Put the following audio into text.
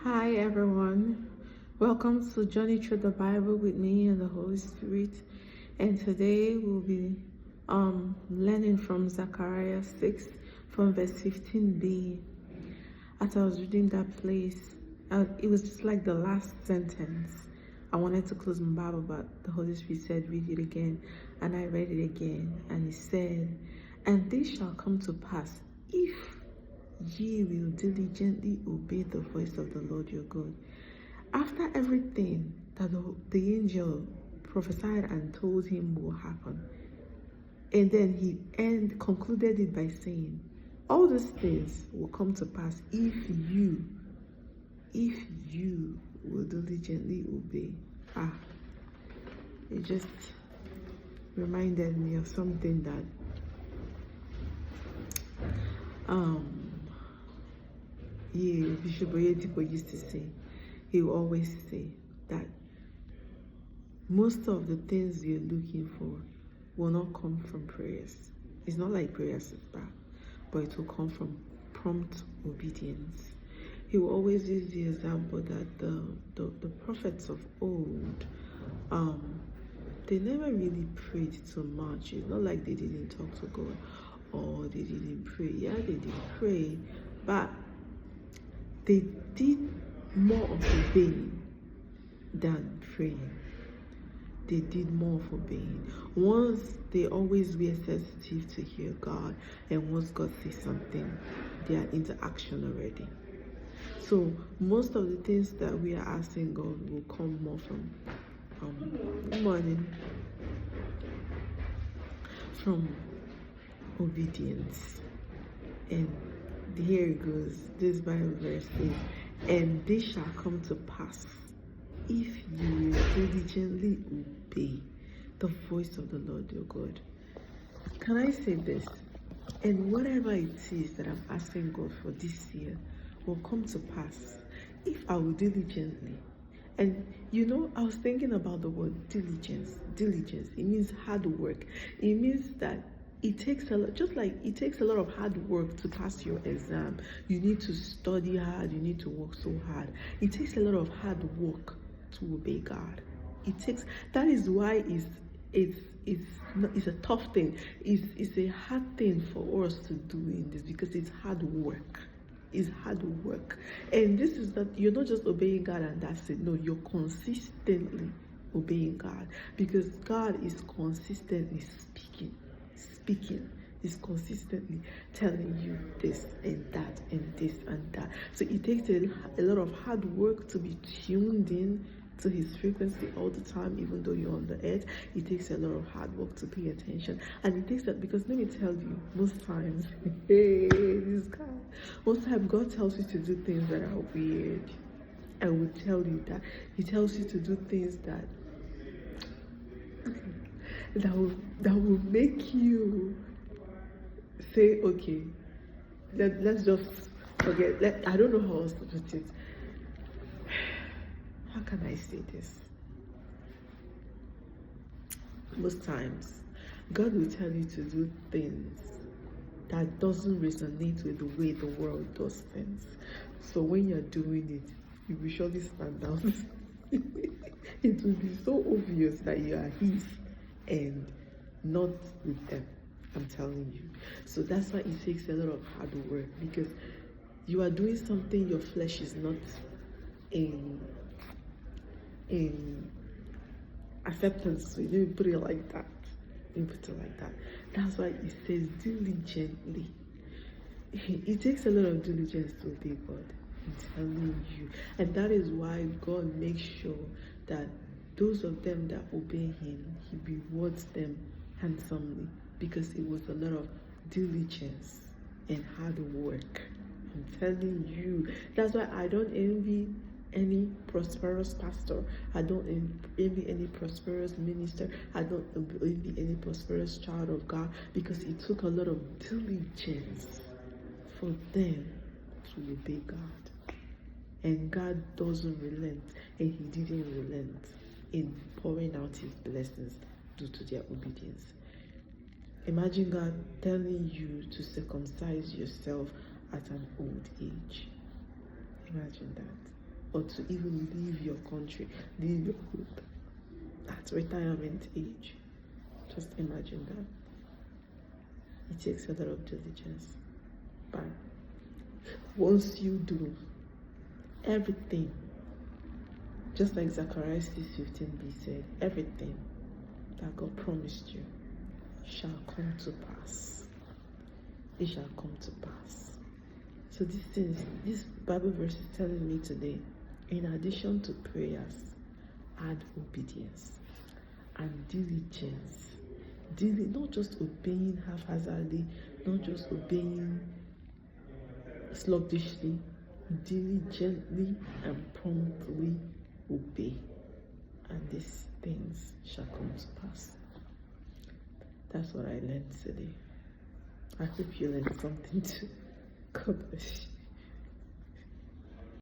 Hi everyone, welcome to Journey Through the Bible with me and the Holy Spirit. And today we'll be learning from Zechariah 6 from verse 15b. As I was reading that place, it was just like the last sentence. I wanted to close my Bible, but the Holy Spirit said, read it again. And I read it again, and it said, "And this shall come to pass, if ye will diligently obey the voice of the Lord your God." After everything that the angel prophesied and told him will happen, and then he concluded it by saying, all these things will come to pass if you will diligently obey. It just reminded me of something that Bishop Oyedipo used to say. He will always say that most of the things you're looking for will not come from prayers. It's not like prayers is bad, but it will come from prompt obedience. He will always use the example that the prophets of old, they never really prayed too much. It's not like they didn't talk to God or they didn't pray. Yeah, they did pray, but they did more of obeying than praying. They did more of obeying. Once they always were sensitive to hear God, and once God says something, they are into action already. So most of the things that we are asking God will come more from good morning, from obedience. And here it goes. This Bible verse says, "And this shall come to pass if you will diligently obey the voice of the Lord your God." Can I say this? And whatever it is that I'm asking God for this year will come to pass if I will diligently. And I was thinking about the word diligence. Diligence, it means hard work. It means that it takes a lot, just like it takes a lot of hard work to pass your exam. You need to study hard, you need to work so hard. It takes a lot of hard work to obey God. That is why it's a tough thing. It's a hard thing for us to do in this, because it's hard work. It's hard work. And this is that you're not just obeying God and that's it. No, you're consistently obeying God, because God is consistently speaking. Is consistently telling you this and that and this and that. So it takes a lot of hard work to be tuned in to his frequency all the time, even though you're on the earth. It takes a lot of hard work to pay attention. And it takes that, because let me tell you, most times God tells you to do things that are weird. I will tell you that he tells you to do things that will make you say, okay, let's just forget. I don't know how else to put it. How can I say this? Most times, God will tell you to do things that doesn't resonate with the way the world does things. So when you're doing it, you will surely stand out. It will be so obvious that you are his and not with them. I'm telling you. So that's why it takes a lot of hard work, because you are doing something your flesh is not in acceptance with. Let me put it like that. That's why it says diligently. It takes a lot of diligence to obey God. I'm telling you. And that is why God makes sure that those of them that obey him, he rewards them handsomely, because it was a lot of diligence and hard work. I'm telling you. That's why I don't envy any prosperous pastor. I don't envy any prosperous minister. I don't envy any prosperous child of God, because it took a lot of diligence for them to obey God. And God doesn't relent, and he didn't relent in pouring out his blessings due to their obedience. Imagine God telling you to circumcise yourself at an old age. Imagine that. or to even leave your country, leave your group at retirement age. Just imagine that. It takes a lot of diligence. But once you do, everything, just like Zechariah 6:15b said, everything that God promised you shall come to pass. It shall come to pass. So this Bible verse is telling me today, in addition to prayers, add obedience and diligence. Not just obeying haphazardly, not just obeying sluggishly, diligently and promptly obey, and these things shall come to pass. That's what I learned today. I hope you learned something too. God bless you.